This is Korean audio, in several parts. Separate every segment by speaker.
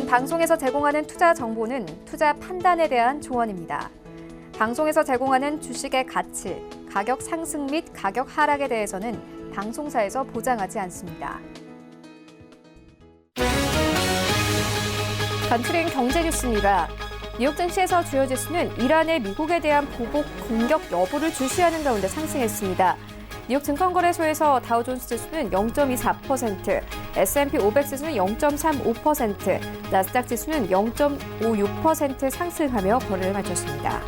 Speaker 1: 방송에서 제공하는 투자 정보는 투자 판단에 대한 조언입니다. 방송에서 제공하는 주식의 가치, 가격 상승 및 가격 하락에 대해서는 방송사에서 보장하지 않습니다. 간추린 경제 뉴스입니다. 뉴욕 증시에서 주요 지수는 이란의 미국에 대한 보복 공격 여부를 주시하는 가운데 상승했습니다. 뉴욕 증권거래소에서 다우존스 지수는 0.24%, S&P 500 지수는 0.35%, 나스닥 지수는 0.56% 상승하며 거래를 마쳤습니다.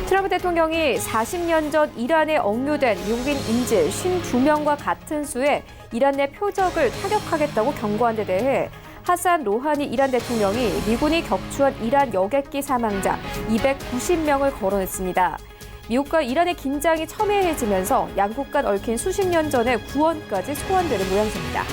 Speaker 1: 트럼프 대통령이 40년 전 이란에 억류된 미국인 인질 52명과 같은 수의 이란 내 표적을 타격하겠다고 경고한 데 대해 하산 로하니 이란 대통령이 미군이 격추한 이란 여객기 사망자 290명을 거론했습니다. 미국과 이란의 긴장이 첨예해지면서 양국 간 얽힌 수십 년 전의 구원까지 소환되는 모양새입니다.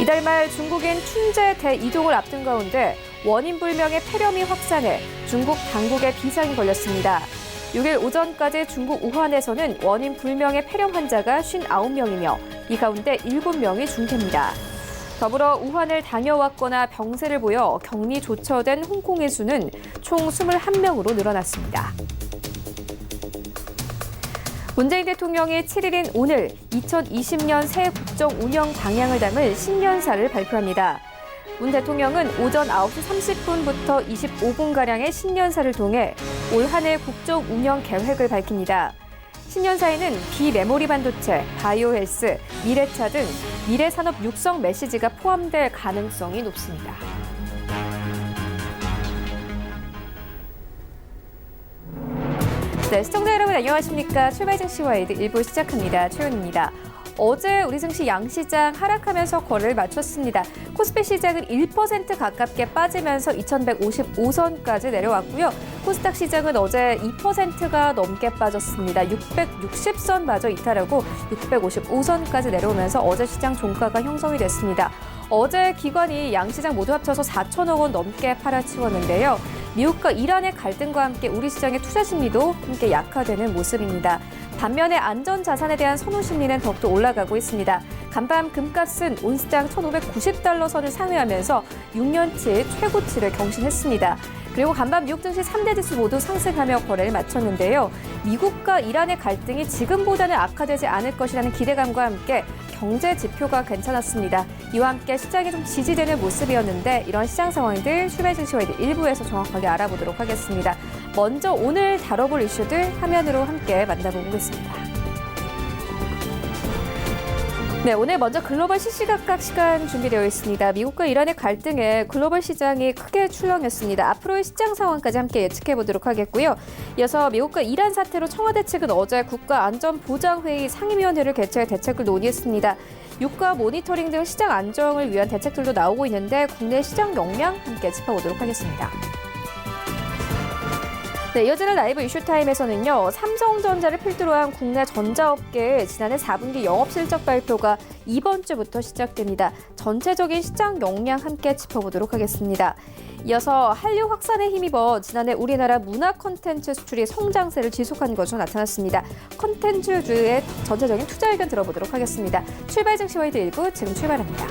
Speaker 1: 이달 말 중국인 춘제 대이동을 앞둔 가운데 원인 불명의 폐렴이 확산해 중국 당국에 비상이 걸렸습니다. 6일 오전까지 중국 우한에서는 원인 불명의 폐렴 환자가 59명이며 이 가운데 7명이 중태입니다. 더불어 우한을 다녀왔거나 병세를 보여 격리 조처된 홍콩의 수는 총 21명으로 늘어났습니다. 문재인 대통령이 7일인 오늘 2020년 새 국정 운영 방향을 담을 신년사를 발표합니다. 문 대통령은 오전 9시 30분부터 25분가량의 신년사를 통해 올 한 해 국정 운영 계획을 밝힙니다. 신년사에는 비메모리 반도체, 바이오헬스, 미래차 등 미래산업 육성 메시지가 포함될 가능성이 높습니다. 네, 시청자 여러분 안녕하십니까? 출발 증시 와이드 1부 시작합니다. 최윤입니다. 어제 우리 증시 양시장 하락하면서 거래를 마쳤습니다. 코스피 시장은 1% 가깝게 빠지면서 2155선까지 내려왔고요. 코스닥 시장은 어제 2%가 넘게 빠졌습니다. 660선마저 이탈하고 655선까지 내려오면서 어제 시장 종가가 형성이 됐습니다. 어제 기관이 양시장 모두 합쳐서 4천억 원 넘게 팔아치웠는데요. 미국과 이란의 갈등과 함께 우리 시장의 투자 심리도 함께 약화되는 모습입니다. 반면에 안전자산에 대한 선호 심리는 더욱더 올라가고 있습니다. 간밤 금값은 온스당 1,590달러 선을 상회하면서 6년치 최고치를 경신했습니다. 그리고 간밤 미국 증시 3대 지수 모두 상승하며 거래를 마쳤는데요. 미국과 이란의 갈등이 지금보다는 악화되지 않을 것이라는 기대감과 함께 경제 지표가 괜찮았습니다. 이와 함께 시장이 좀 지지되는 모습이었는데 이런 시장 상황들 출발 증시 와이드 1부에서 정확하게 알아보도록 하겠습니다. 먼저 오늘 다뤄볼 이슈들 화면으로 함께 만나보겠습니다. 네, 오늘 먼저 글로벌 시시각각 시간 준비되어 있습니다. 미국과 이란의 갈등에 글로벌 시장이 크게 출렁였습니다. 앞으로의 시장 상황까지 함께 예측해 보도록 하겠고요. 이어서 미국과 이란 사태로 청와대 측은 어제 국가안전보장회의 상임위원회를 개최해 대책을 논의했습니다. 유가 모니터링 등 시장 안정을 위한 대책들도 나오고 있는데 국내 시장 역량 함께 짚어보도록 하겠습니다. 네, 이어지는 라이브 이슈타임에서는요. 삼성전자를 필두로 한 국내 전자업계의 지난해 4분기 영업실적 발표가 이번 주부터 시작됩니다. 전체적인 시장 역량 함께 짚어보도록 하겠습니다. 이어서 한류 확산에 힘입어 지난해 우리나라 문화 콘텐츠 수출이 성장세를 지속한 것으로 나타났습니다. 콘텐츠주의 전체적인 투자 의견 들어보도록 하겠습니다. 출발 증시 와이드 1부 지금 출발합니다.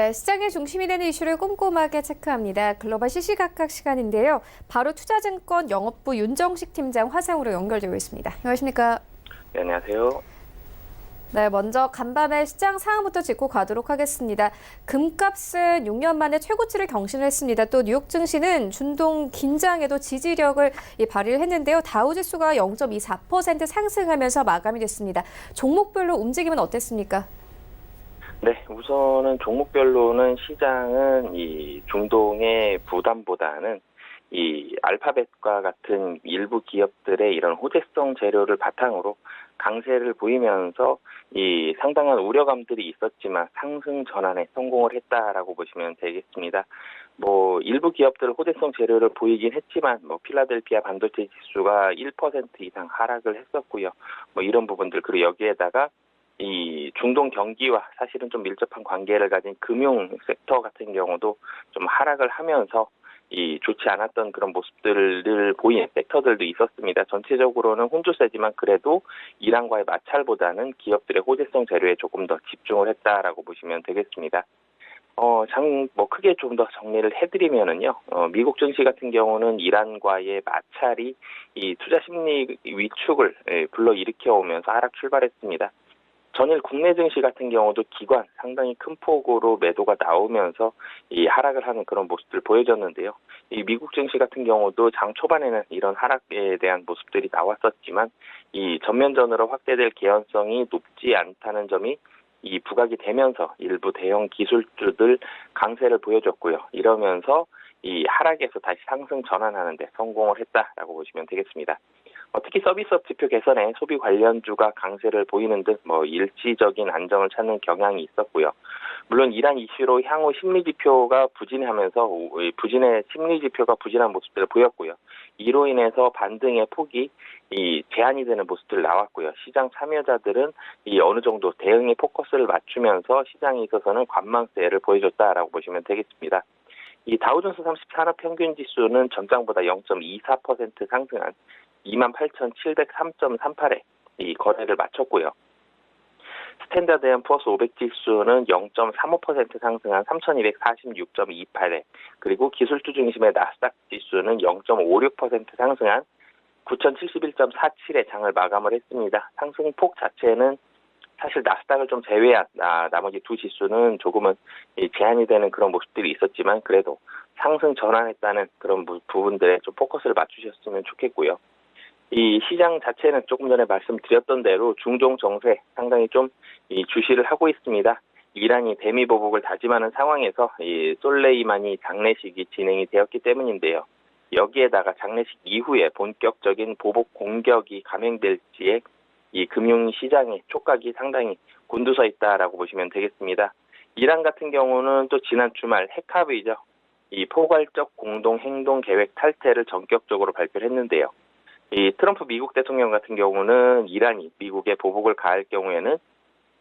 Speaker 1: 네, 시장의 중심이 되는 이슈를 꼼꼼하게 체크합니다. 글로벌 시시각각 시간인데요. 바로 투자증권 영업부 윤정식 팀장 화상으로 연결되고 있습니다. 안녕하십니까?
Speaker 2: 네, 안녕하세요.
Speaker 1: 네, 먼저 간밤에 시장 상황부터 짚고 가도록 하겠습니다. 금값은 6년 만에 최고치를 경신을 했습니다. 또 뉴욕 증시는 중동 긴장에도 지지력을 발휘를 했는데요. 다우지수가 0.24% 상승하면서 마감이 됐습니다. 종목별로 움직임은 어땠습니까?
Speaker 2: 네, 우선은 종목별로는 시장은 이 중동의 부담보다는 이 알파벳과 같은 일부 기업들의 이런 호재성 재료를 바탕으로 강세를 보이면서 이 상당한 우려감들이 있었지만 상승 전환에 성공을 했다라고 보시면 되겠습니다. 일부 기업들 호재성 재료를 보이긴 했지만 필라델피아 반도체 지수가 1% 이상 하락을 했었고요. 이런 부분들, 그리고 여기에다가 이 중동 경기와 사실은 좀 밀접한 관계를 가진 금융 섹터 같은 경우도 좀 하락을 하면서 이 좋지 않았던 그런 모습들을 보이는 섹터들도 있었습니다. 전체적으로는 혼조세지만 그래도 이란과의 마찰보다는 기업들의 호재성 재료에 조금 더 집중을 했다라고 보시면 되겠습니다. 크게 좀 더 정리를 해드리면은요, 미국 증시 같은 경우는 이란과의 마찰이 이 투자 심리 위축을 불러일으켜 오면서 하락 출발했습니다. 전일 국내 증시 같은 경우도 기관 상당히 큰 폭으로 매도가 나오면서 이 하락을 하는 그런 모습들 보여졌는데요. 이 미국 증시 같은 경우도 장 초반에는 이런 하락에 대한 모습들이 나왔었지만 이 전면전으로 확대될 개연성이 높지 않다는 점이 이 부각이 되면서 일부 대형 기술주들 강세를 보여줬고요. 이러면서 이 하락에서 다시 상승 전환하는 데 성공을 했다라고 보시면 되겠습니다. 특히 서비스업 지표 개선에 소비 관련주가 강세를 보이는 등 일시적인 안정을 찾는 경향이 있었고요. 물론 이란 이슈로 향후 심리 지표가 부진하면서 부진의 심리 지표가 부진한 모습들을 보였고요. 이로 인해서 반등의 폭이 제한이 되는 모습들 나왔고요. 시장 참여자들은 어느 정도 대응의 포커스를 맞추면서 시장에 있어서는 관망세를 보여줬다라고 보시면 되겠습니다. 이 다우존스 30 산업평균 지수는 전장보다 0.24% 상승한 28,703.38에 이 거래를 마쳤고요. 스탠다드 앤 푸어스 500 지수는 0.35% 상승한 3,246.28에, 그리고 기술주 중심의 나스닥 지수는 0.56% 상승한 9,071.47의 장을 마감을 했습니다. 상승폭 자체는 사실 나스닥을 좀 제외한 나머지 두 지수는 조금은 제한이 되는 그런 모습들이 있었지만 그래도 상승 전환했다는 그런 부분들에 좀 포커스를 맞추셨으면 좋겠고요. 이 시장 자체는 조금 전에 말씀드렸던 대로 중동 정세 상당히 좀 주시를 하고 있습니다. 이란이 대미 보복을 다짐하는 상황에서 이 솔레이마니 장례식이 진행이 되었기 때문인데요. 여기에다가 장례식 이후에 본격적인 보복 공격이 감행될지에 이 금융시장의 촉각이 상당히 곤두서 있다라고 보시면 되겠습니다. 이란 같은 경우는 또 지난 주말 핵합의죠. 이 포괄적 공동 행동 계획 탈퇴를 전격적으로 발표를 했는데요. 이 트럼프 미국 대통령 같은 경우는 이란이 미국에 보복을 가할 경우에는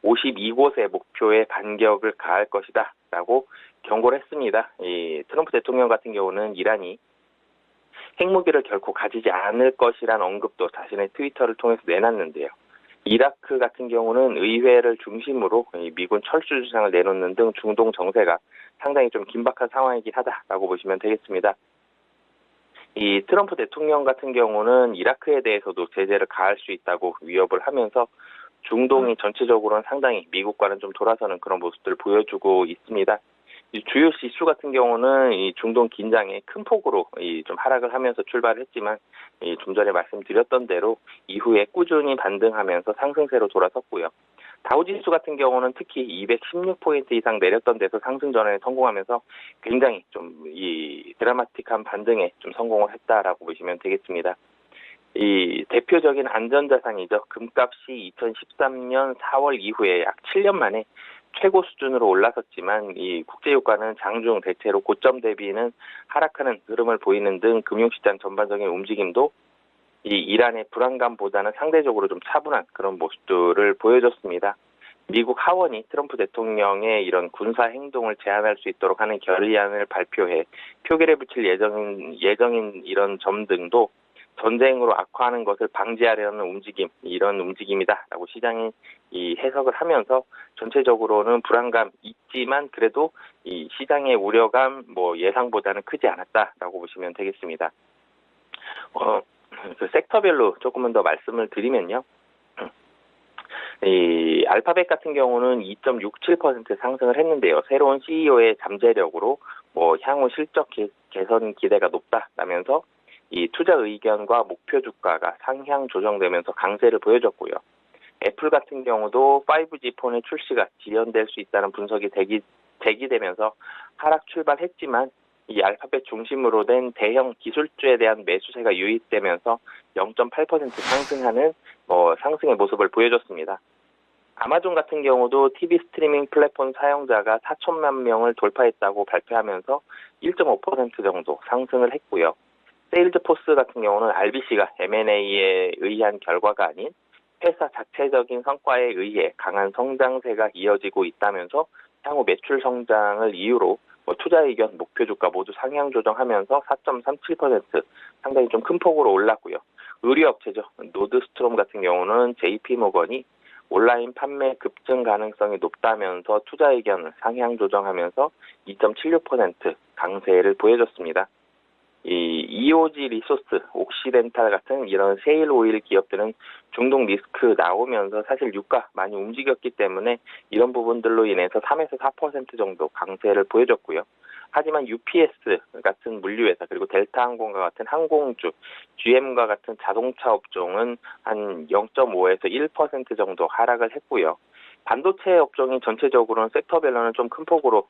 Speaker 2: 52곳의 목표에 반격을 가할 것이다 라고 경고를 했습니다. 이 트럼프 대통령 같은 경우는 이란이 핵무기를 결코 가지지 않을 것이란 언급도 자신의 트위터를 통해서 내놨는데요. 이라크 같은 경우는 의회를 중심으로 미군 철수 주장을 내놓는 등 중동 정세가 상당히 좀 긴박한 상황이긴 하다라고 보시면 되겠습니다. 이 트럼프 대통령 같은 경우는 이라크에 대해서도 제재를 가할 수 있다고 위협을 하면서 중동이 전체적으로는 상당히 미국과는 좀 돌아서는 그런 모습들을 보여주고 있습니다. 이 주요 지수 같은 경우는 이 중동 긴장에 큰 폭으로 좀 하락을 하면서 출발했지만 좀 전에 말씀드렸던 대로 이후에 꾸준히 반등하면서 상승세로 돌아섰고요. 다우지수 같은 경우는 특히 216포인트 이상 내렸던 데서 상승 전환에 성공하면서 굉장히 좀 이 드라마틱한 반등에 좀 성공을 했다라고 보시면 되겠습니다. 이 대표적인 안전자산이죠. 금값이 2013년 4월 이후에 약 7년 만에 최고 수준으로 올라섰지만 이 국제유가는 장중 대체로 고점 대비는 하락하는 흐름을 보이는 등 금융시장 전반적인 움직임도 이 이란의 불안감보다는 상대적으로 좀 차분한 그런 모습들을 보여줬습니다. 미국 하원이 트럼프 대통령의 이런 군사 행동을 제한할 수 있도록 하는 결의안을 발표해 표결에 붙일 예정인 이런 점 등도 전쟁으로 악화하는 것을 방지하려는 움직임, 이런 움직임이다라고 시장이 이 해석을 하면서 전체적으로는 불안감 있지만 그래도 이 시장의 우려감 뭐 예상보다는 크지 않았다라고 보시면 되겠습니다. 그 섹터별로 조금은 더 말씀을 드리면요. 이 알파벳 같은 경우는 2.67% 상승을 했는데요. 새로운 CEO의 잠재력으로 뭐 향후 실적 개선 기대가 높다라면서 이 투자 의견과 목표 주가가 상향 조정되면서 강세를 보여줬고요. 애플 같은 경우도 5G 폰의 출시가 지연될 수 있다는 분석이 제기되면서 하락 출발했지만 이 알파벳 중심으로 된 대형 기술주에 대한 매수세가 유입되면서 0.8% 상승하는 상승의 모습을 보여줬습니다. 아마존 같은 경우도 TV 스트리밍 플랫폼 사용자가 4천만 명을 돌파했다고 발표하면서 1.5% 정도 상승을 했고요. 세일즈포스 같은 경우는 RBC가 M&A에 의한 결과가 아닌 회사 자체적인 성과에 의해 강한 성장세가 이어지고 있다면서 향후 매출 성장을 이유로 투자 의견, 목표 주가 모두 상향 조정하면서 4.37% 상당히 좀 큰 폭으로 올랐고요. 의류업체죠. 노드스트롬 같은 경우는 JP모건이 온라인 판매 급증 가능성이 높다면서 투자 의견을 상향 조정하면서 2.76% 강세를 보여줬습니다. 이 EOG 리소스, 옥시덴탈 같은 이런 세일 오일 기업들은 중동 리스크 나오면서 사실 유가 많이 움직였기 때문에 이런 부분들로 인해서 3에서 4% 정도 강세를 보여줬고요. 하지만 UPS 같은 물류회사 그리고 델타항공과 같은 항공주, GM과 같은 자동차 업종은 한 0.5에서 1% 정도 하락을 했고요. 반도체 업종이 전체적으로는 섹터별로는 좀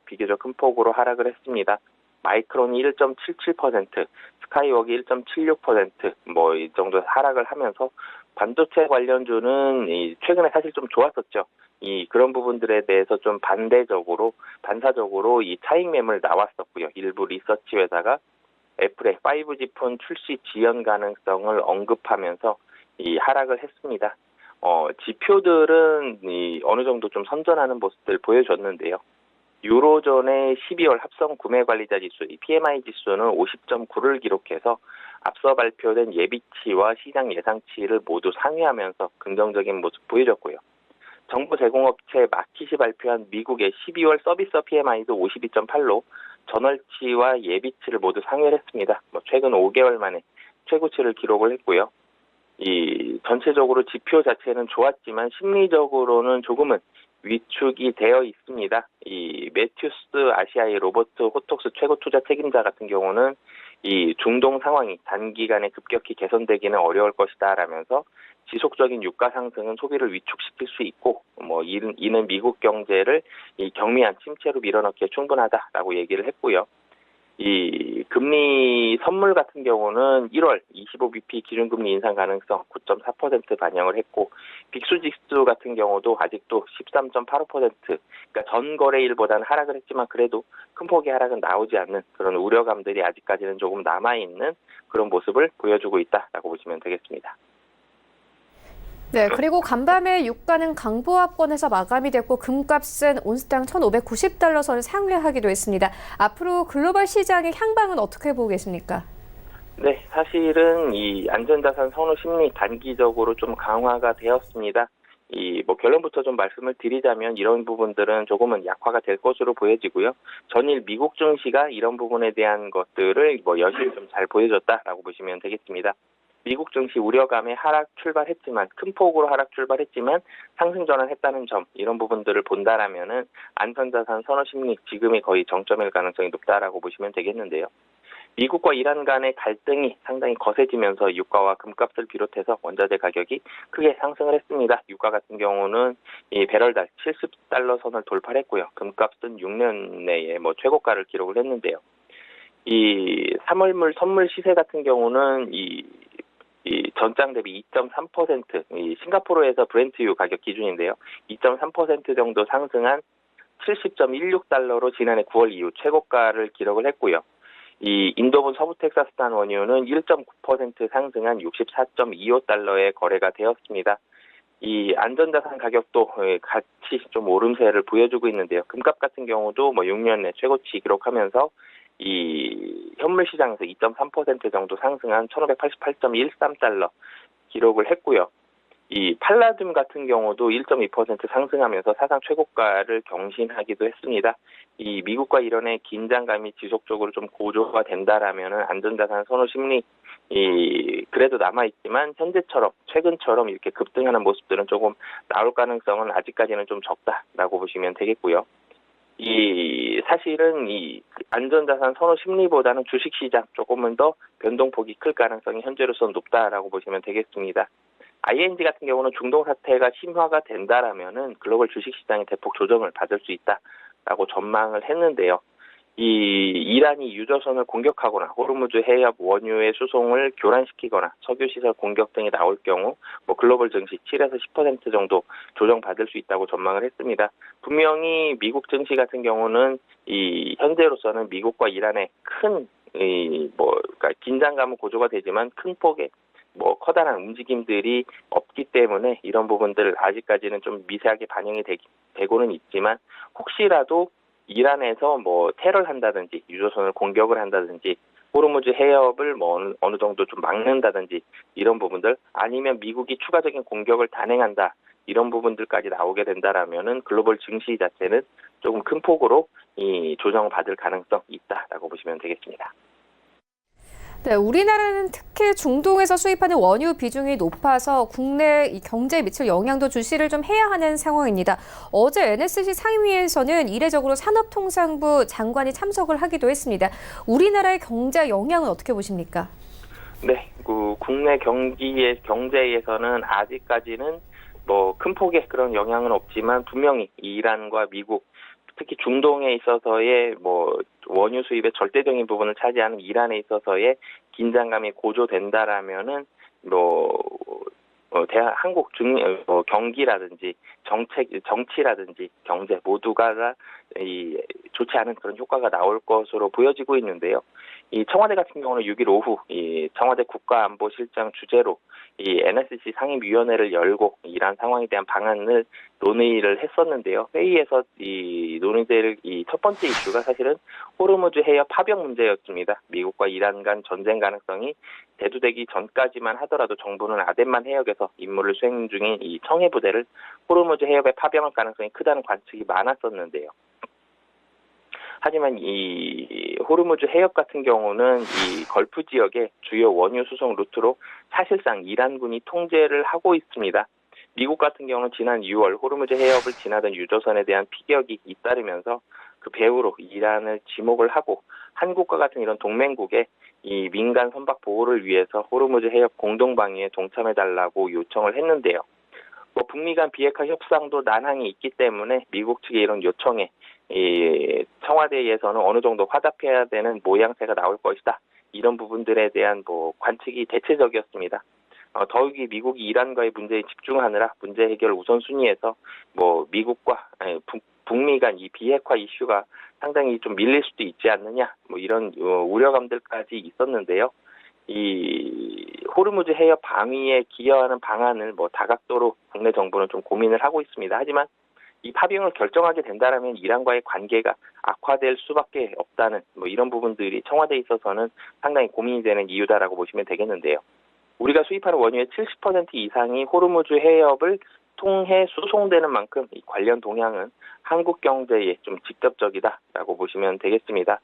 Speaker 2: 비교적 큰 폭으로 하락을 했습니다. 마이크론이 1.77%, 스카이웍이 1.76%, 이 정도 하락을 하면서 반도체 관련주는 최근에 사실 좀 좋았었죠. 그런 부분들에 대해서 좀 반사적으로 이 차익 매물 나왔었고요. 일부 리서치 회사가 애플의 5G 폰 출시 지연 가능성을 언급하면서 하락을 했습니다. 지표들은 어느 정도 좀 선전하는 모습들 보여줬는데요. 유로존의 12월 합성 구매 관리자 지수, PMI 지수는 50.9를 기록해서 앞서 발표된 예비치와 시장 예상치를 모두 상회하면서 긍정적인 모습 보여줬고요. 정보 제공업체 마킷이 발표한 미국의 12월 서비스 PMI도 52.8로 전월치와 예비치를 모두 상회를 했습니다. 최근 5개월 만에 최고치를 기록을 했고요. 전체적으로 지표 자체는 좋았지만 심리적으로는 조금은 위축이 되어 있습니다. 매튜스 아시아의 로버트 호톡스 최고 투자 책임자 같은 경우는 중동 상황이 단기간에 급격히 개선되기는 어려울 것이다 라면서 지속적인 유가 상승은 소비를 위축시킬 수 있고 이는 미국 경제를 경미한 침체로 밀어넣기에 충분하다라고 얘기를 했고요. 금리 선물 같은 경우는 1월 25bp 기준금리 인상 가능성 9.4% 반영을 했고 빅수지수 같은 경우도 아직도 13.85%, 그러니까 전 거래일보다는 하락을 했지만 그래도 큰 폭의 하락은 나오지 않는 그런 우려감들이 아직까지는 조금 남아있는 그런 모습을 보여주고 있다라고 보시면 되겠습니다.
Speaker 1: 네, 그리고 간밤에 유가는 강보합권에서 마감이 됐고 금값은 온스당 1,590달러 선을 상회하기도 했습니다. 앞으로 글로벌 시장의 향방은 어떻게 보고 계십니까?
Speaker 2: 네, 사실은 이 안전자산 선호 심리 단기적으로 좀 강화가 되었습니다. 결론부터 좀 말씀을 드리자면 이런 부분들은 조금은 약화가 될 것으로 보여지고요. 전일 미국 증시가 이런 부분에 대한 것들을 여실히 좀 잘 보여줬다라고 보시면 되겠습니다. 미국 증시 우려감에 큰 폭으로 하락 출발했지만 상승 전환했다는 점, 이런 부분들을 본다라면은 안전자산 선호 심리 지금이 거의 정점일 가능성이 높다라고 보시면 되겠는데요. 미국과 이란 간의 갈등이 상당히 거세지면서 유가와 금값을 비롯해서 원자재 가격이 크게 상승을 했습니다. 유가 같은 경우는 배럴당 70달러 선을 돌파했고요. 금값은 6년 내에 최고가를 기록을 했는데요. 3월물 선물 시세 같은 경우는 전장 대비 2.3%, 싱가포르에서 브렌트유 가격 기준인데요. 2.3% 정도 상승한 70.16달러로 지난해 9월 이후 최고가를 기록을 했고요. 인도본 서부 텍사스산 원유는 1.9% 상승한 64.25달러에 거래가 되었습니다. 안전자산 가격도 같이 좀 오름세를 보여주고 있는데요. 금값 같은 경우도 6년 내 최고치 기록하면서 이 현물 시장에서 2.3% 정도 상승한 1,588.13달러 기록을 했고요. 이 팔라듐 같은 경우도 1.2% 상승하면서 사상 최고가를 경신하기도 했습니다. 이 미국과 이란의 긴장감이 지속적으로 좀 고조가 된다라면은 안전자산 선호 심리 그래도 남아있지만 현재처럼 최근처럼 이렇게 급등하는 모습들은 조금 나올 가능성은 아직까지는 좀 적다라고 보시면 되겠고요. 사실은 이 안전자산 선호 심리보다는 주식시장 조금은 더 변동폭이 클 가능성이 현재로서는 높다라고 보시면 되겠습니다. ING 같은 경우는 중동 사태가 심화가 된다라면은 글로벌 주식시장이 대폭 조정을 받을 수 있다라고 전망을 했는데요. 이란이 유조선을 공격하거나 호르무즈 해협 원유의 수송을 교란시키거나 석유시설 공격 등이 나올 경우 글로벌 증시 7에서 10% 정도 조정받을 수 있다고 전망을 했습니다. 분명히 미국 증시 같은 경우는 현재로서는 미국과 이란의 큰 그러니까 긴장감은 고조가 되지만 큰 폭의 커다란 움직임들이 없기 때문에 이런 부분들 아직까지는 좀 미세하게 반영이 되고는 있지만 혹시라도 이란에서 테러를 한다든지 유조선을 공격을 한다든지 호르무즈 해협을 어느 정도 좀 막는다든지 이런 부분들 아니면 미국이 추가적인 공격을 단행한다 이런 부분들까지 나오게 된다라면은 글로벌 증시 자체는 조금 큰 폭으로 조정받을 가능성이 있다라고 보시면 되겠습니다.
Speaker 1: 네, 우리나라는 특히 중동에서 수입하는 원유 비중이 높아서 국내 경제에 미칠 영향도 주시를 좀 해야 하는 상황입니다. 어제 NSC 상임위에서는 이례적으로 산업통상부 장관이 참석을 하기도 했습니다. 우리나라의 경제 영향은 어떻게 보십니까?
Speaker 2: 네, 국내 경제에서는 아직까지는 큰 폭의 그런 영향은 없지만 분명히 이란과 미국 특히 중동에 있어서의 원유 수입의 절대적인 부분을 차지하는 이란에 있어서의 긴장감이 고조된다라면은 한국 경기라든지 정치라든지 경제 모두가 좋지 않은 그런 효과가 나올 것으로 보여지고 있는데요. 청와대 같은 경우는 6일 오후 청와대 국가안보실장 주재로 NSC 상임위원회를 열고 이러한 상황에 대한 방안을 논의를 했었는데요. 회의에서 논의될 첫 번째 이슈가 사실은 호르무즈 해협 파병 문제였습니다. 미국과 이란 간 전쟁 가능성이 대두되기 전까지만 하더라도 정부는 아덴만 해역에서 임무를 수행 중인 이 청해 부대를 호르무즈 해협에 파병할 가능성이 크다는 관측이 많았었는데요. 하지만 이 호르무즈 해협 같은 경우는 이 걸프 지역의 주요 원유 수송 루트로 사실상 이란군이 통제를 하고 있습니다. 미국 같은 경우는 지난 6월 호르무즈 해협을 지나던 유조선에 대한 피격이 잇따르면서 그 배후로 이란을 지목을 하고 한국과 같은 이런 동맹국의 이 민간 선박 보호를 위해서 호르무즈 해협 공동방위에 동참해달라고 요청을 했는데요. 북미 간 비핵화 협상도 난항이 있기 때문에 미국 측의 이런 요청에 청와대에서는 어느 정도 화답해야 되는 모양새가 나올 것이다. 이런 부분들에 대한 관측이 대체적이었습니다. 더욱이 미국이 이란과의 문제에 집중하느라 문제 해결 우선순위에서 미국과 북미 간 이 비핵화 이슈가 상당히 좀 밀릴 수도 있지 않느냐 이런 우려감들까지 있었는데요. 이 호르무즈 해협 방위에 기여하는 방안을 다각도로 국내 정부는 좀 고민을 하고 있습니다. 하지만 이 파병을 결정하게 된다라면 이란과의 관계가 악화될 수밖에 없다는 이런 부분들이 청와대에 있어서는 상당히 고민이 되는 이유다라고 보시면 되겠는데요. 우리가 수입하는 원유의 70% 이상이 호르무즈 해협을 통해 수송되는 만큼 이 관련 동향은 한국 경제에 좀 직접적이다라고 보시면 되겠습니다.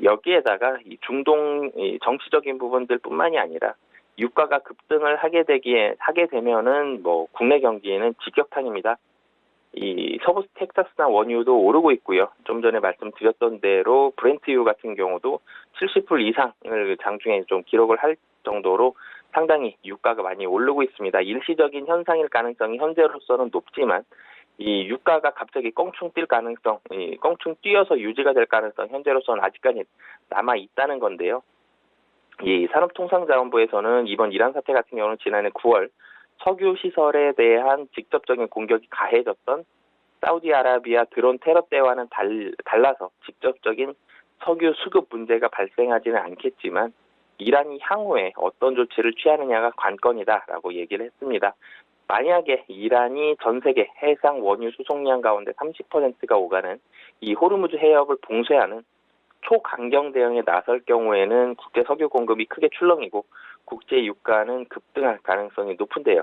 Speaker 2: 여기에다가 이 중동 정치적인 부분들뿐만이 아니라 유가가 급등을 하게 되면은 국내 경기에는 직격탄입니다. 이 서부 텍사스산 원유도 오르고 있고요. 좀 전에 말씀드렸던 대로 브렌트유 같은 경우도 70불 이상을 장중에 좀 기록을 할 정도로 상당히 유가가 많이 오르고 있습니다. 일시적인 현상일 가능성이 현재로서는 높지만 이 유가가 갑자기 껑충 뛸 가능성, 껑충 뛰어서 유지가 될 가능성 현재로서는 아직까지 남아 있다는 건데요. 이 산업통상자원부에서는 이번 이란 사태 같은 경우는 지난해 9월 석유 시설에 대한 직접적인 공격이 가해졌던 사우디아라비아 드론 테러 때와는 달라서 직접적인 석유 수급 문제가 발생하지는 않겠지만 이란이 향후에 어떤 조치를 취하느냐가 관건이다라고 얘기를 했습니다. 만약에 이란이 전 세계 해상 원유 수송량 가운데 30%가 오가는 이 호르무즈 해협을 봉쇄하는 초강경 대응에 나설 경우에는 국제 석유 공급이 크게 출렁이고 국제 유가는 급등할 가능성이 높은데요.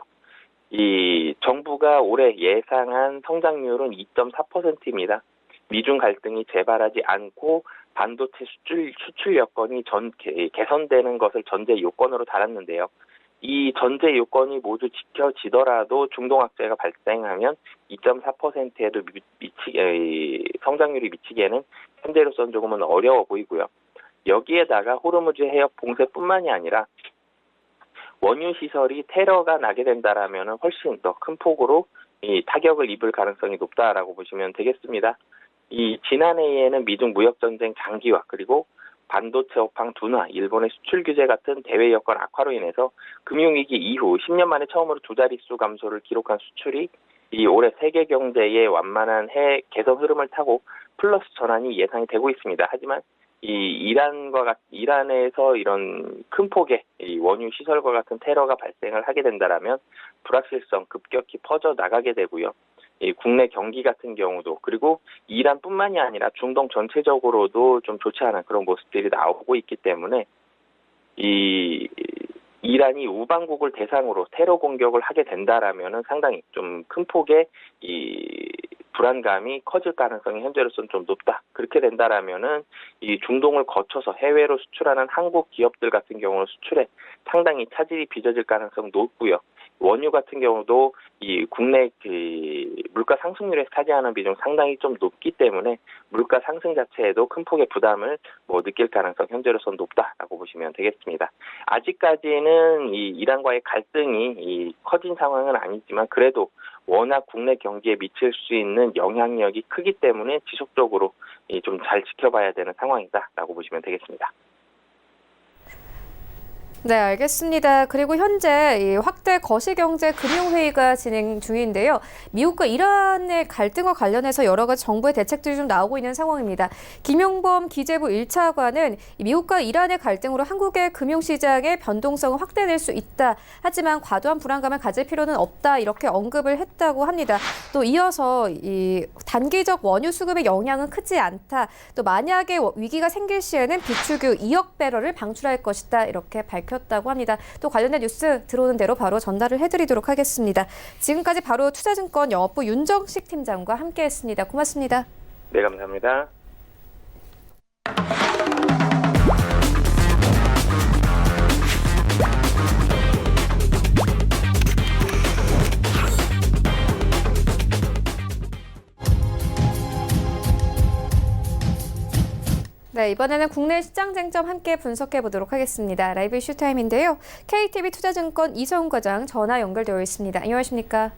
Speaker 2: 이 정부가 올해 예상한 성장률은 2.4%입니다. 미중 갈등이 재발하지 않고 반도체 수출 여건이 개선되는 것을 전제 요건으로 달았는데요. 이 전제 요건이 모두 지켜지더라도 중동 악재가 발생하면 2.4%에도 성장률이 미치기에는 현재로서는 조금은 어려워 보이고요. 여기에다가 호르무즈 해역 봉쇄뿐만이 아니라 원유 시설이 테러가 나게 된다라면 훨씬 더 큰 폭으로 이 타격을 입을 가능성이 높다라고 보시면 되겠습니다. 이 지난해에는 미중 무역 전쟁 장기화 그리고 반도체 업황 둔화, 일본의 수출 규제 같은 대외 여건 악화로 인해서 금융위기 이후 10년 만에 처음으로 두 자릿수 감소를 기록한 수출이 이 올해 세계 경제의 완만한 개선 흐름을 타고 플러스 전환이 예상이 되고 있습니다. 하지만 이 이란에서 이런 큰 폭의 이 원유 시설과 같은 테러가 발생을 하게 된다라면 불확실성 급격히 퍼져 나가게 되고요. 이 국내 경기 같은 경우도 그리고 이란뿐만이 아니라 중동 전체적으로도 좀 좋지 않은 그런 모습들이 나오고 있기 때문에 이 이란이 우방국을 대상으로 테러 공격을 하게 된다라면은 상당히 좀 큰 폭의 이 불안감이 커질 가능성이 현재로서는 좀 높다. 그렇게 된다라면은 이 중동을 거쳐서 해외로 수출하는 한국 기업들 같은 경우는 수출에 상당히 차질이 빚어질 가능성 높고요. 원유 같은 경우도 이 국내 물가 상승률에 차지하는 비중 상당히 좀 높기 때문에 물가 상승 자체에도 큰 폭의 부담을 느낄 가능성 현재로서는 높다라고 보시면 되겠습니다. 아직까지는 이 이란과의 갈등이 커진 상황은 아니지만 그래도 워낙 국내 경기에 미칠 수 있는 영향력이 크기 때문에 지속적으로 좀 잘 지켜봐야 되는 상황이다라고 보시면 되겠습니다.
Speaker 1: 네, 알겠습니다. 그리고 현재 이 확대 거시경제 금융회의가 진행 중인데요. 미국과 이란의 갈등과 관련해서 여러 가지 정부의 대책들이 좀 나오고 있는 상황입니다. 김용범 기재부 1차관은 미국과 이란의 갈등으로 한국의 금융시장의 변동성을 확대될 수 있다. 하지만 과도한 불안감을 가질 필요는 없다. 이렇게 언급을 했다고 합니다. 또 이어서 이 단기적 원유 수급의 영향은 크지 않다. 또 만약에 위기가 생길 시에는 비축유 2억 배럴을 방출할 것이다. 이렇게 밝혔습니다. 다고 합니다. 또 관련된 뉴스 들어오는 대로 바로 전달을 해드리도록 하겠습니다. 지금까지 바로 투자증권 영업부 윤정식 팀장과 함께했습니다. 고맙습니다.
Speaker 2: 네, 감사합니다.
Speaker 1: 네, 이번에는 국내 시장 쟁점 함께 분석해 보도록 하겠습니다. 라이브 이슈 타임인데요. KTB 투자증권 이성훈 과장 전화 연결되어 있습니다. 안녕하십니까?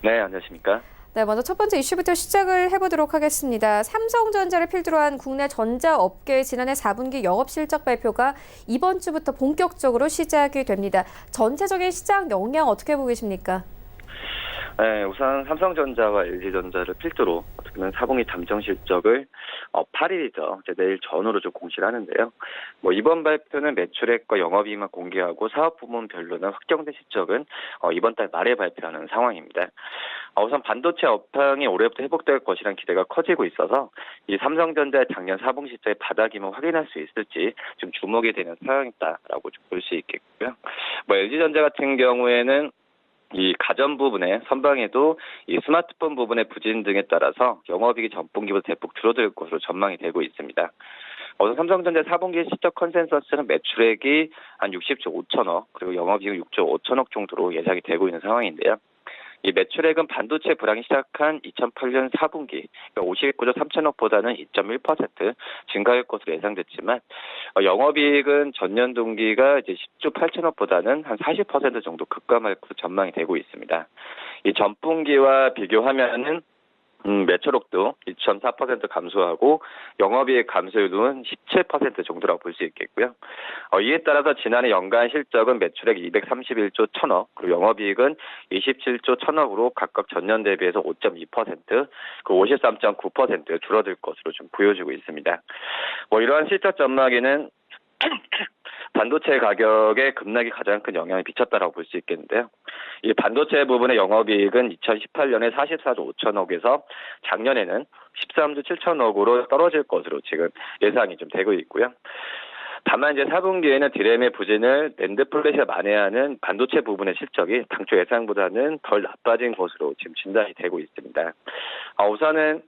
Speaker 3: 네, 안녕하십니까?
Speaker 1: 네, 먼저 첫 번째 이슈부터 시작을 해보도록 하겠습니다. 삼성전자를 필두로 한 국내 전자업계의 지난해 4분기 영업실적 발표가 이번 주부터 본격적으로 시작이 됩니다. 전체적인 시장 영향 어떻게 보고 계십니까?
Speaker 3: 네, 우선 삼성전자와 LG전자를 필두로 어떻게 보면 4분기 잠정 실적을 8일이죠. 이제 내일 전후로 좀 공시를 하는데요. 이번 발표는 매출액과 영업이익만 공개하고 사업 부문별로는 확정된 실적은 이번 달 말에 발표하는 상황입니다. 우선 반도체 업황이 올해부터 회복될 것이라는 기대가 커지고 있어서 이 삼성전자의 작년 4분기 실적의 바닥임을 확인할 수 있을지 좀 주목이 되는 상황이다라고 좀 볼 수 있겠고요. LG전자 같은 경우에는 이 가전 부분의 선방에도 이 스마트폰 부분의 부진 등에 따라서 영업이익이 전분기보다 대폭 줄어들 것으로 전망이 되고 있습니다. 삼성전자 4분기 실적 컨센서스는 매출액이 한 60조 5천억 그리고 영업이익은 6조 5천억 정도로 예상이 되고 있는 상황인데요. 이 매출액은 반도체 불황이 시작한 2008년 4분기 59조 3천억보다는 2.1% 증가할 것으로 예상됐지만 영업이익은 전년 동기가 이제 10조 8천억보다는 한 40% 정도 급감할 것으로 전망이 되고 있습니다. 이 전분기와 비교하면은 매출액도 2.4% 감소하고 영업이익 감소율은 17% 정도라고 볼 수 있겠고요. 이에 따라서 지난해 연간 실적은 매출액 231조 1천억, 그리고 영업이익은 27조 1천억으로 각각 전년 대비해서 5.2%, 그 53.9% 줄어들 것으로 좀 보여지고 있습니다. 이러한 실적 전망에는 반도체 가격의 급락이 가장 큰 영향을 미쳤다라고 볼 수 있겠는데요. 이 반도체 부분의 영업이익은 2018년에 44조 5천억에서 작년에는 13조 7천억으로 떨어질 것으로 지금 예상이 좀 되고 있고요. 다만 이제 4분기에는 디램의 부진을 낸드 플래시가 만회하는 반도체 부분의 실적이 당초 예상보다는 덜 나빠진 것으로 지금 진단이 되고 있습니다. 우선은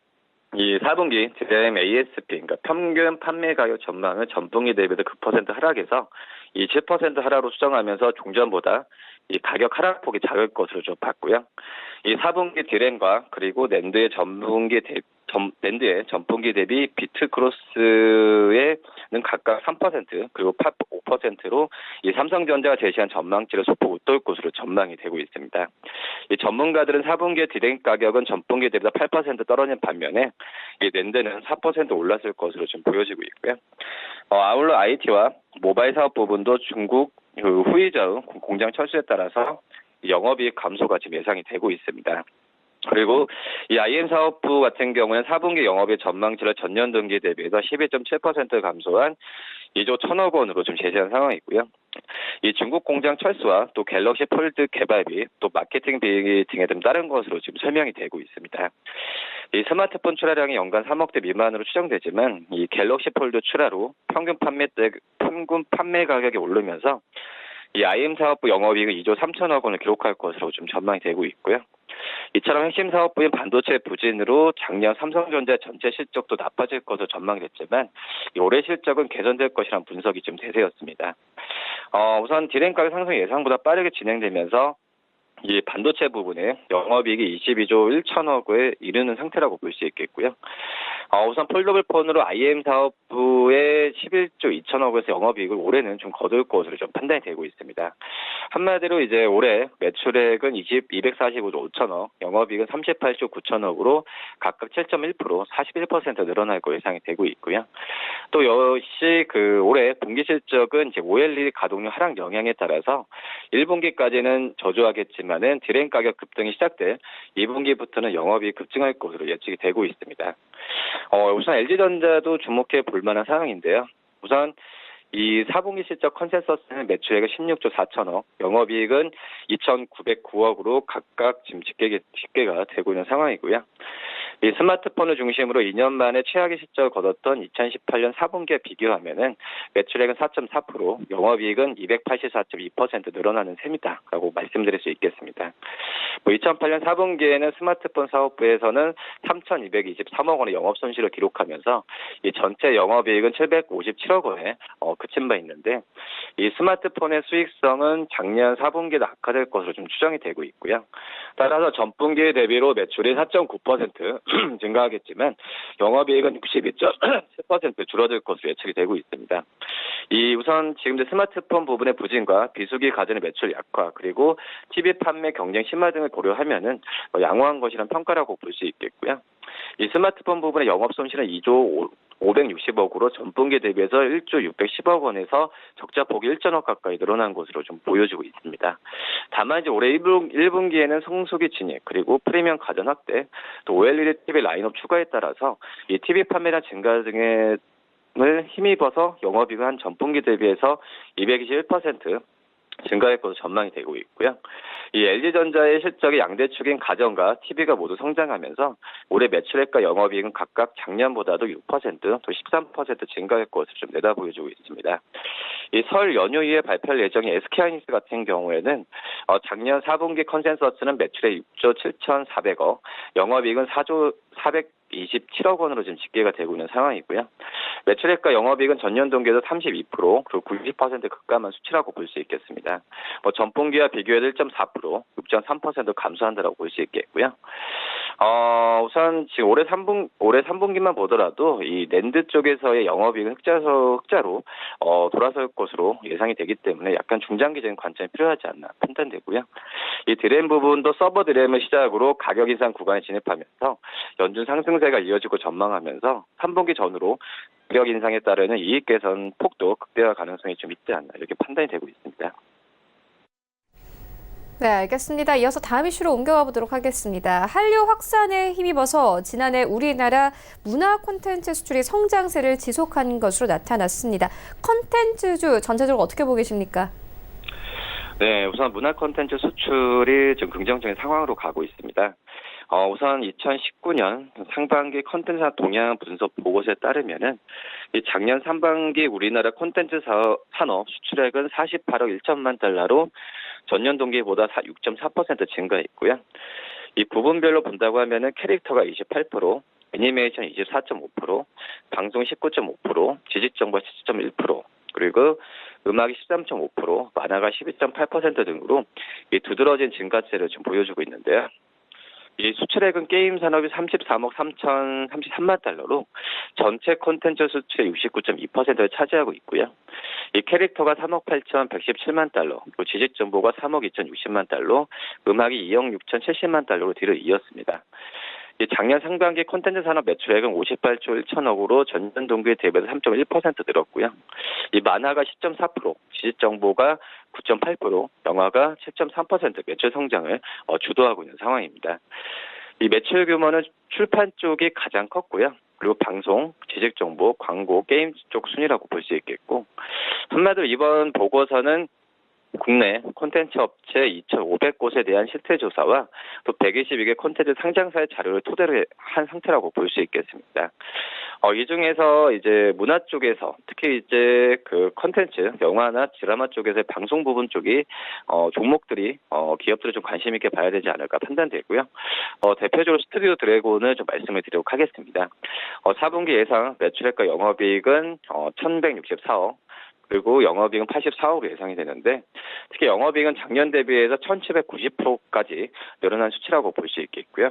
Speaker 3: 이 4분기 디램 ASP, 그러니까 평균 판매 가격 전망을 전분기 대비도 그 퍼센트 하락해서 이 7% 하락으로 수정하면서 종전보다 이 가격 하락폭이 작을 것으로 좀 봤고요. 이 4분기 디램과 그리고 낸드의 전분기 대비 비트 크로스에는 각각 3% 그리고 5%로 이 삼성전자가 제시한 전망치를 소폭 웃돌 것으로 전망이 되고 있습니다. 이 전문가들은 4분기의 디램 가격은 전분기 대비다 8% 떨어진 반면에 이 낸드는 4% 올랐을 것으로 좀 보여지고 있고요. 아울러 IT와 모바일 사업 부분도 중국 후이저우 공장 철수에 따라서 영업이익 감소가 지금 예상이 되고 있습니다. 그리고 이 IM 사업부 같은 경우는 4분기 영업이익 전망치를 전년 동기 대비해서 12.7% 감소한 2조 1천억 원으로 좀 제시한 상황이고요. 이 중국 공장 철수와 또 갤럭시 폴드 개발비, 또 마케팅 비용이 등에 좀 다른 것으로 지금 설명이 되고 있습니다. 이 스마트폰 출하량이 연간 3억대 미만으로 추정되지만 이 갤럭시 폴드 출하로 평균 판매 가격이 오르면서 이 IM 사업부 영업이익은 2조 3천억 원을 기록할 것으로 좀 전망이 되고 있고요. 이처럼 핵심 사업부인 반도체 부진으로 작년 삼성전자 전체 실적도 나빠질 것으로 전망됐지만 올해 실적은 개선될 것이라는 분석이 좀 대세였습니다. 우선 디램 가격 상승이 예상보다 빠르게 진행되면서 이 반도체 부분에 영업이익이 22조 1천억에 이르는 상태라고 볼 수 있겠고요. 우선 폴더블 폰으로 IM 사업부의 11조 2천억에서 영업이익을 올해는 좀 거둘 것으로 좀 판단이 되고 있습니다. 한마디로 이제 올해 매출액은 245조 5천억, 영업이익은 38조 9천억으로 각각 7.1%, 41% 늘어날 거 예상이 되고 있고요. 또 역시 올해 분기 실적은 이제 OLED 가동률 하락 영향에 따라서 1분기까지는 저조하겠지만은 디램 가격 급등이 시작돼 2분기부터는 영업이익 급증할 것으로 예측이 되고 있습니다. 우선 LG전자도 주목해 볼 만한 상황인데요. 우선 이 4분기 실적 컨센서스는 매출액은 16조 4천억, 영업이익은 2,909억으로 각각 지금 집계가 되고 있는 상황이고요. 이 스마트폰을 중심으로 2년 만에 최악의 실적을 거뒀던 2018년 4분기에 비교하면은 매출액은 4.4%, 영업이익은 284.2% 늘어나는 셈이다라고 말씀드릴 수 있겠습니다. 2008년 4분기에는 스마트폰 사업부에서는 3,223억 원의 영업 손실을 기록하면서 이 전체 영업이익은 757억 원에 그친 바 있는데 이 스마트폰의 수익성은 작년 4분기에 악화될 것으로 좀 추정이 되고 있고요. 따라서 전분기 대비로 매출이 4.9% 증가하겠지만 영업이익은 62.7% 줄어들 것으로 예측이 되고 있습니다. 이 우선 지금 스마트폰 부분의 부진과 비수기 가전의 매출 약화 그리고 TV 판매 경쟁 심화 등을 고려하면은 양호한 것이란 평가라고 볼 수 있겠고요. 이 스마트폰 부분의 영업 손실은 2조 560억으로 전분기 대비해서 1조 610억 원에서 적자 폭이 1천억 가까이 늘어난 것으로 좀 보여지고 있습니다. 다만 이제 올해 1분기에는 성수기 진입 그리고 프리미엄 가전 확대 또 OLED TV 라인업 추가에 따라서 이 TV 판매량 증가 등을 힘입어서 영업이익은 한 전분기 대비해서 221% 증가할 것으로 전망이 되고 있고요. 이 LG전자의 실적이 양대축인 가전과 TV가 모두 성장하면서 올해 매출액과 영업이익은 각각 작년보다도 6%, 또 13% 증가할 것으로 좀 내다보여지고 있습니다. 이 설 연휴 이후에 발표할 예정인 SK하이닉스 같은 경우에는 작년 4분기 컨센서스는 매출액 6조 7,400억, 영업이익은 4조 427억 원으로 지금 집계가 되고 있는 상황이고요. 매출액과 영업이익은 전년 동기에서 32% 그리고 90% 급감한 수치라고 볼 수 있겠습니다. 전분기와 비교해도 1.4%, 6.3% 감소한다라고 볼 수 있겠고요. 우선 지금 올해 3분기만 보더라도 이 낸드 쪽에서의 영업이익은 흑자로 돌아설 것으로 예상이 되기 때문에 약간 중장기적인 관점이 필요하지 않나 판단되고요. 이 디램 부분도 서버 디램을 시작으로 가격 인상 구간에 진입하면서 연준 상승세가 이어지고 전망하면서 3분기 전후로 가격 인상에 따르는 이익 개선 폭도 극대화 가능성이 좀 있지 않나 이렇게 판단이 되고 있습니다.
Speaker 1: 네, 알겠습니다. 이어서 다음 이슈로 옮겨가 보도록 하겠습니다. 한류 확산에 힘입어서 지난해 우리나라 문화 콘텐츠 수출이 성장세를 지속한 것으로 나타났습니다. 콘텐츠주 전체적으로 어떻게 보고 계십니까?
Speaker 3: 네, 우선 문화 콘텐츠 수출이 좀 긍정적인 상황으로 가고 있습니다. 우선 2019년 상반기 콘텐츠 동향 분석 보고서에 따르면은 이 작년 상반기 우리나라 콘텐츠 산업 수출액은 48억 1천만 달러로 전년 동기보다 6.4% 증가했고요. 이 부분별로 본다고 하면은 캐릭터가 28%, 애니메이션 24.5%, 방송 19.5%, 지식정보 17.1%, 그리고 음악이 13.5%, 만화가 12.8% 등으로 이 두드러진 증가세를 좀 보여주고 있는데요. 이 수출액은 게임 산업이 33억 3,033만 달러로 전체 콘텐츠 수출의 69.2%를 차지하고 있고요. 이 캐릭터가 3억 8,117만 달러, 그리고 지식 정보가 3억 2,060만 달러, 음악이 2억 6,070만 달러로 뒤를 이었습니다. 이 작년 상반기 콘텐츠 산업 매출액은 58조 1천억으로 전년 동기에 대비해서 3.1% 늘었고요. 이 만화가 10.4%, 지식 정보가 9.8%, 영화가 7.3% 매출 성장을 주도하고 있는 상황입니다. 이 매출 규모는 출판 쪽이 가장 컸고요. 그리고 방송, 지식 정보, 광고, 게임 쪽 순위라고 볼 수 있겠고, 한마디로 이번 보고서는 국내 콘텐츠 업체 2,500곳에 대한 실태 조사와 또 122개 콘텐츠 상장사의 자료를 토대로 한 상태라고 볼 수 있겠습니다. 이 중에서 이제 문화 쪽에서 특히 이제 그 콘텐츠, 영화나 드라마 쪽에서의 방송 부분 쪽이 종목들이 기업들이 좀 관심 있게 봐야 되지 않을까 판단되고요. 대표적으로 스튜디오 드래곤을 좀 말씀을 드리도록 하겠습니다. 4분기 예상 매출액과 영업이익은 1,164억. 그리고 영업이익은 84억으로 예상이 되는데 특히 영업이익은 작년 대비해서 1,790%까지 늘어난 수치라고 볼 수 있겠고요.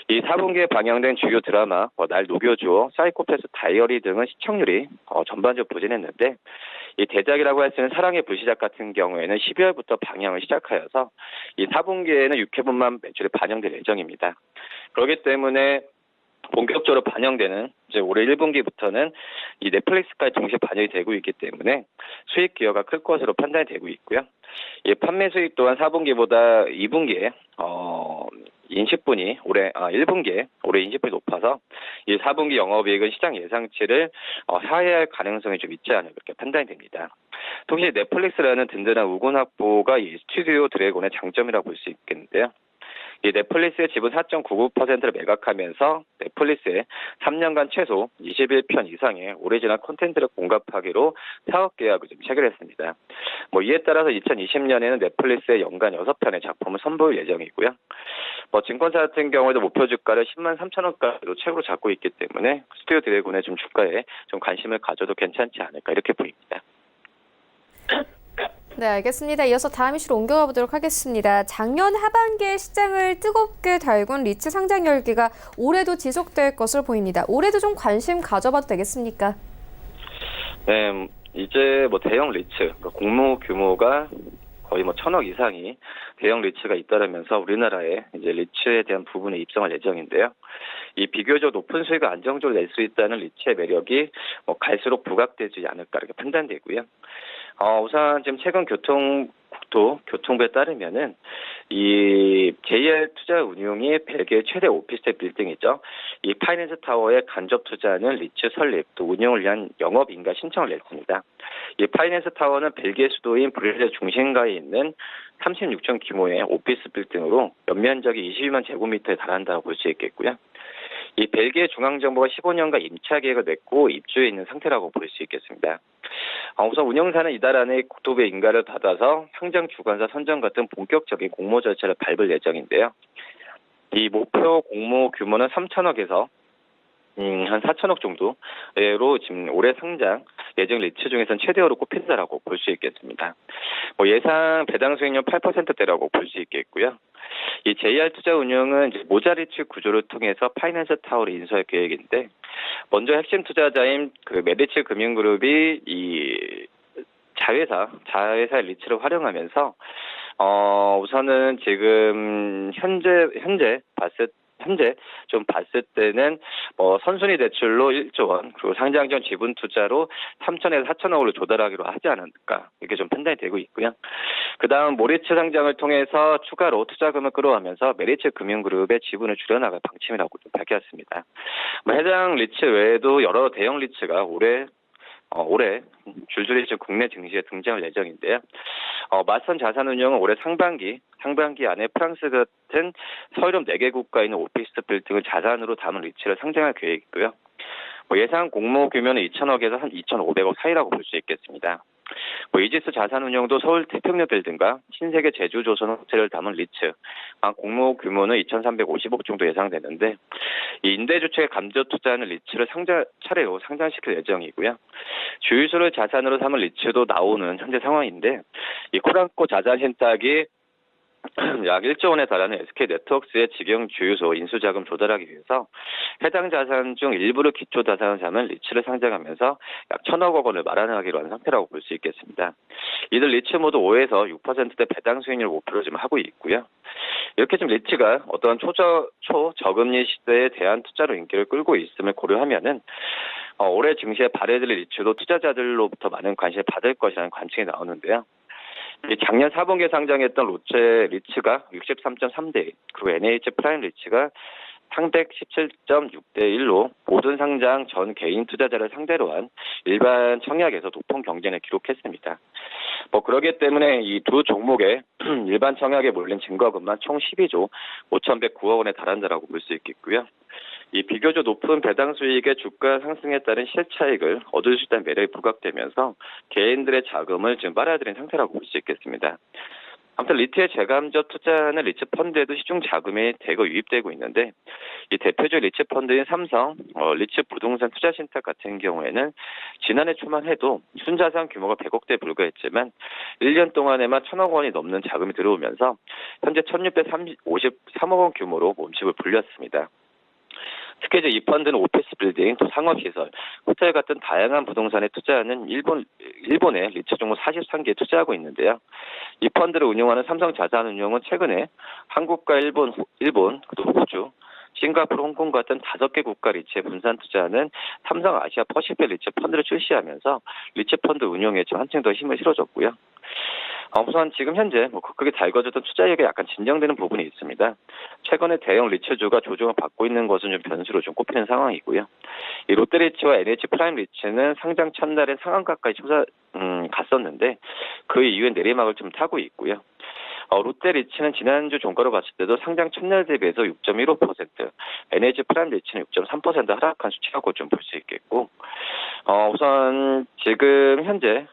Speaker 3: 이 4분기에 방영된 주요 드라마 날 녹여주어, 사이코패스 다이어리 등은 시청률이 전반적으로 부진했는데 이 대작이라고 할 수 있는 사랑의 불시작 같은 경우에는 12월부터 방영을 시작하여서 이 4분기에는 6회분만 매출이 반영될 예정입니다. 그렇기 때문에 본격적으로 반영되는 이제 올해 1분기부터는 이 넷플릭스까지 동시에 반영이 되고 있기 때문에 수익 기여가 클 것으로 판단이 되고 있고요. 이 판매 수익 또한 4분기보다 2분기에 인식분이 올해 1분기에 올해 인식분이 높아서 이 4분기 영업이익은 시장 예상치를 하회할 가능성이 좀 있지 않을까 그렇게 판단이 됩니다. 동시에 넷플릭스라는 든든한 우군 확보가 이 스튜디오 드래곤의 장점이라고 볼 수 있겠는데요. 이 넷플릭스의 지분 4.99%를 매각하면서 넷플릭스에 3년간 최소 21편 이상의 오리지널 콘텐츠를 공급하기로 사업 계약을 좀 체결했습니다. 이에 따라서 2020년에는 넷플릭스의 연간 6편의 작품을 선보일 예정이고요. 증권사 같은 경우에도 목표 주가를 10만 3천원까지로 최고로 잡고 있기 때문에 스튜디오 드래곤의 좀 주가에 좀 관심을 가져도 괜찮지 않을까 이렇게 보입니다.
Speaker 1: 네, 알겠습니다. 이어서 다음 이슈로 옮겨가 보도록 하겠습니다. 작년 하반기에 시장을 뜨겁게 달군 리츠 상장 열기가 올해도 지속될 것으로 보입니다. 올해도 좀 관심 가져봐도 되겠습니까?
Speaker 3: 네, 이제 대형 리츠, 그러니까 공모 규모가 거의 1,000억 이상이 대형 리츠가 잇따르면서 우리나라에 이제 리츠에 대한 부분에 입성할 예정인데요. 이 비교적 높은 수익을 안정적으로 낼 수 있다는 리츠의 매력이 갈수록 부각되지 않을까 이렇게 판단되고요. 우선 지금 최근 교통부에 따르면은 이 JR 투자 운용이 벨기에 최대 오피스텔 빌딩이죠. 이 파이낸스 타워에 간접 투자하는 리츠 설립 또 운영을 위한 영업 인가 신청을 냈습니다. 이 파이낸스 타워는 벨기에 수도인 브뤼셀 중심가에 있는 36층 규모의 오피스 빌딩으로 연면적이 22만 제곱미터에 달한다고 볼 수 있겠고요. 이 벨기에 중앙정부가 15년간 임차 계획을 냈고 입주해 있는 상태라고 볼 수 있겠습니다. 우선 운영사는 이달 안에 국토부의 인가를 받아서 상장 주관사 선정 같은 본격적인 공모 절차를 밟을 예정인데요. 이 목표 공모 규모는 3천억에서 한 4천억 정도로 지금 올해 상장 예정 리츠 중에서는 최대어로 꼽힌다라고 볼 수 있겠습니다. 예상 배당 수익률 8%대라고 볼 수 있겠고요. 이 JR 투자 운용은 이제 모자리츠 구조를 통해서 파이낸스 타워를 인수할 계획인데 먼저 핵심 투자자인 그 메디츠 금융그룹이 이 자회사 리츠를 활용하면서 우선은 지금 현재 봤을 현재 좀 봤을 때는 선순위 대출로 1조 원, 그리고 상장 전 지분 투자로 3천에서 4천억을 조달하기로 하지 않을까, 이렇게 좀 판단이 되고 있고요. 그다음 모리츠 상장을 통해서 추가로 투자금을 끌어가면서 메리츠 금융그룹의 지분을 줄여나갈 방침이라고 좀 밝혔습니다. 해당 리츠 외에도 여러 대형 리츠가 올해 줄줄이 국내 증시에 등장할 예정인데요. 맞선 자산운용은 올해 상반기 안에 프랑스 같은 서유럽 4개 국가에 있는 오피스 빌딩을 자산으로 담은 리츠를 상장할 계획이고요. 예상 공모 규모는 2천억에서 한 2,500억 사이라고 볼 수 있겠습니다. 이지스 자산운용도 서울 태평로 빌딩과 신세계 제주조선 호텔을 담은 리츠, 공모 규모는 2,350억 정도 예상되는데, 이 임대주택에 감저 투자하는 리츠를 차례로 상장시킬 예정이고요. 주유소를 자산으로 삼은 리츠도 나오는 현재 상황인데, 이 코란코 자산 신탁이 약 1조 원에 달하는 SK네트워크스의 직영 주유소 인수자금 조달하기 위해서 해당 자산 중 일부를 기초 자산을 삼은 리츠를 상장하면서 약 1,000억 원을 마련하기로 한 상태라고 볼 수 있겠습니다. 이들 리츠 모두 5에서 6%대 배당 수익률 목표로 지금 하고 있고요. 이렇게 좀 리츠가 어떤 초저금리 시대에 대한 투자로 인기를 끌고 있음을 고려하면은 올해 증시에 발해될 리츠도 투자자들로부터 많은 관심을 받을 것이라는 관측이 나오는데요. 작년 4분기에 상장했던 롯데 리츠가 63.3대1, 그리고 NH 프라임 리츠가 317.6대 1로 모든 상장 전 개인 투자자를 상대로 한 일반 청약에서 높은 경쟁을 기록했습니다. 그렇기 때문에 이 두 종목의 일반 청약에 몰린 증거금만 총 12조 5,109억 원에 달한다라고 볼 수 있겠고요. 이 비교적 높은 배당 수익의 주가 상승에 따른 실차익을 얻을 수 있다는 매력이 부각되면서 개인들의 자금을 지금 빨아들인 상태라고 볼 수 있겠습니다. 아무튼 리츠의 재감저 투자하는 리츠 펀드에도 시중 자금이 대거 유입되고 있는데, 이 대표적 리츠 펀드인 삼성 리츠 부동산 투자 신탁 같은 경우에는 지난해 초만 해도 순자산 규모가 100억대에 불과했지만 1년 동안에만 1,000억 원이 넘는 자금이 들어오면서 현재 1,653억 원 규모로 몸집을 불렸습니다. 특히 이 펀드는 오피스 빌딩, 또 상업시설, 호텔 같은 다양한 부동산에 투자하는 일본의 리츠 종목 43개에 투자하고 있는데요. 이 펀드를 운영하는 삼성자산운용은 최근에 한국과 일본, 또 호주, 싱가포르, 홍콩 같은 5개 국가 리츠에 분산 투자하는 삼성 아시아 퍼시픽 리츠 펀드를 출시하면서 리츠 펀드 운용에 한층 더 힘을 실어줬고요. 우선 지금 현재 극하게 달궈졌던 투자액에 약간 진정되는 부분이 있습니다. 최근에 대형 리츠주가 조정을 받고 있는 것은 좀 변수로 좀 꼽히는 상황이고요. 이 롯데리츠와 NH 프라임 리츠는 상장 첫날에 상한가까지 갔었는데 그 이후에 내리막을 좀 타고 있고요. 롯데리츠는 지난주 종가로 봤을 때도 상장 첫날 대비해서 6.15%, NH 프라임 리츠는 6.3% 하락한 수치라고 좀 볼 수 있겠고, 우선 지금 현재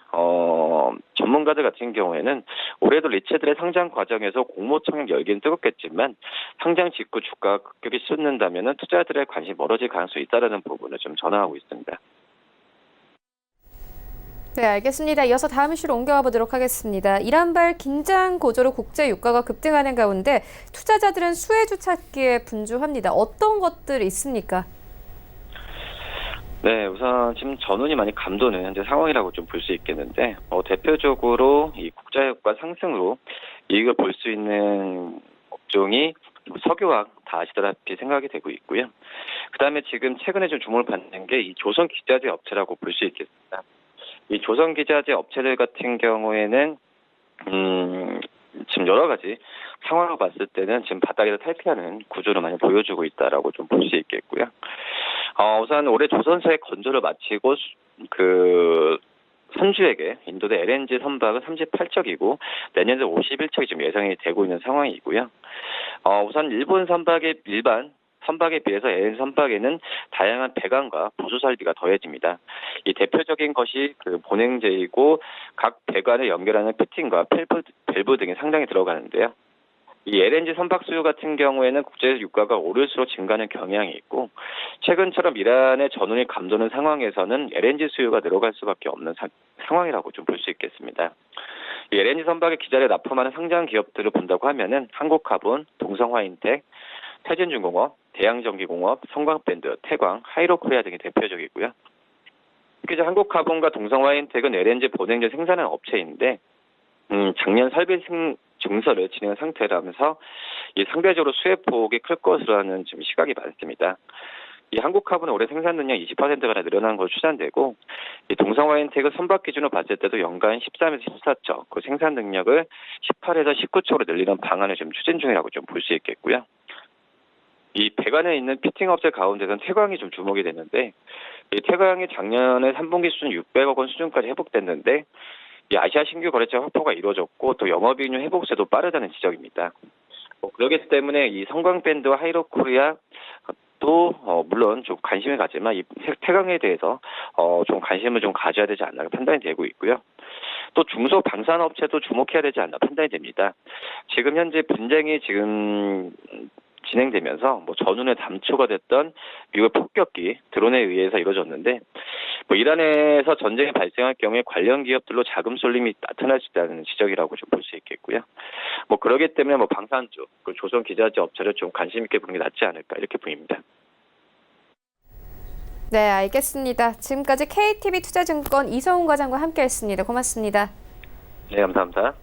Speaker 3: 전문가들 같은 경우에는 올해도 리츠들의 상장 과정에서 공모 청약 열기는 뜨겁겠지만 상장 직후 주가가 급격히 솟는다면 투자자들의 관심이 멀어질 가능성이 있다는 부분을 좀 전화하고 있습니다.
Speaker 1: 네, 알겠습니다. 이어서 다음 이슈로 옮겨가 보도록 하겠습니다. 이란발 긴장 고조로 국제 유가가 급등하는 가운데 투자자들은 수혜주 찾기에 분주합니다. 어떤 것들이 있습니까?
Speaker 3: 네, 우선 지금 전운이 많이 감도는 현재 상황이라고 좀 볼 수 있겠는데, 대표적으로 이 국제유가 상승으로 이익을 볼 수 있는 업종이 석유화학 다 아시다시피 생각이 되고 있고요. 그다음에 지금 최근에 좀 주목을 받는 게 이 조선 기자재 업체라고 볼 수 있겠습니다. 이 조선 기자재 업체들 같은 경우에는 지금 여러 가지 상황을 봤을 때는 지금 바닥에서 탈피하는 구조를 많이 보여주고 있다라고 좀 볼 수 있겠고요. 우선 올해 조선사의 건조를 마치고 선주에게 인도대 LNG 선박은 38척이고 내년에 51척이 지금 예상이 되고 있는 상황이고요. 우선 일본 일반 선박에 비해서 LNG 선박에는 다양한 배관과 보수 설비가 더해집니다. 이 대표적인 것이 보냉제이고 각 배관을 연결하는 피팅과 밸브 등이 상당히 들어가는데요. 이 LNG 선박 수요 같은 경우에는 국제 유가가 오를수록 증가하는 경향이 있고, 최근처럼 이란의 전운이 감도는 상황에서는 LNG 수요가 늘어갈 수밖에 없는 상황이라고 좀 볼 수 있겠습니다. 이 LNG 선박의 기자재 납품하는 상장 기업들을 본다고 하면은 한국카본, 동성화인텍, 태진중공업, 대양전기공업, 성광밴드, 태광, 하이로코리아 등이 대표적이고요. 특히 한국카본과 동성화인텍은 LNG 보냉제 생산하는 업체인데 작년 설비 증설을 진행 상태라면서 이 상대적으로 수혜폭이 클 것으로 하는 지금 시각이 많습니다. 이 한국화분은 올해 생산 능력 20%가 늘어난 것으로 추산되고, 이 동성화인텍은 선박 기준으로 봤을 때도 연간 13에서 14척, 그 생산 능력을 18에서 19척으로 늘리는 방안을 좀 추진 중이라고 좀 볼 수 있겠고요. 이 배관에 있는 피팅 업체 가운데서는 태광이 좀 주목이 됐는데, 이 태광이 작년에 3분기 수준 600억 원 수준까지 회복됐는데, 이 아시아 신규 거래처 확보가 이루어졌고 또 영업이익률 회복세도 빠르다는 지적입니다. 그렇기 때문에 이 성광밴드와 하이로코리아 또 물론 좀 관심을 가지만 이 태광에 대해서 좀 관심을 좀 가져야 되지 않나 판단이 되고 있고요. 또 중소 방산업체도 주목해야 되지 않나 판단이 됩니다. 지금 현재 분쟁이 지금 진행되면서 뭐 전운의 담초가 됐던 미국의 폭격기 드론에 의해서 이루어졌는데, 뭐 이란에서 전쟁이 발생할 경우에 관련 기업들로 자금 쏠림이 나타날 수 있다는 지적이라고 좀 볼 수 있겠고요. 뭐 그러기 때문에 뭐 방산주, 그 조선 기자재 업체를 좀 관심 있게 보는 게 낫지 않을까 이렇게 보입니다.
Speaker 1: 네, 알겠습니다. 지금까지 KTB 투자증권 이성훈 과장과 함께했습니다. 고맙습니다.
Speaker 3: 네, 감사합니다.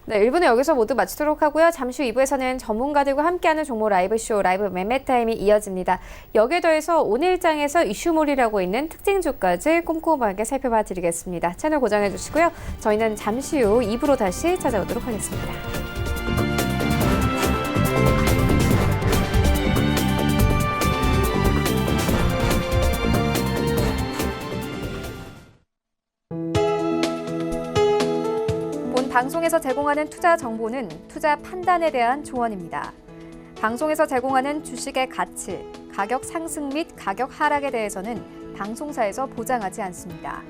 Speaker 1: 네, 1부는 여기서 모두 마치도록 하고요. 잠시 후 2부에서는 전문가들과 함께하는 종목 라이브쇼 라이브 매매타임이 이어집니다. 여기에 더해서 오늘장에서 이슈몰이라고 있는 특징주까지 꼼꼼하게 살펴봐 드리겠습니다. 채널 고정해 주시고요. 저희는 잠시 후 2부로 다시 찾아오도록 하겠습니다. 방송에서 제공하는 투자 정보는 투자 판단에 대한 조언입니다. 방송에서 제공하는 주식의 가치, 가격 상승 및 가격 하락에 대해서는 방송사에서 보장하지 않습니다.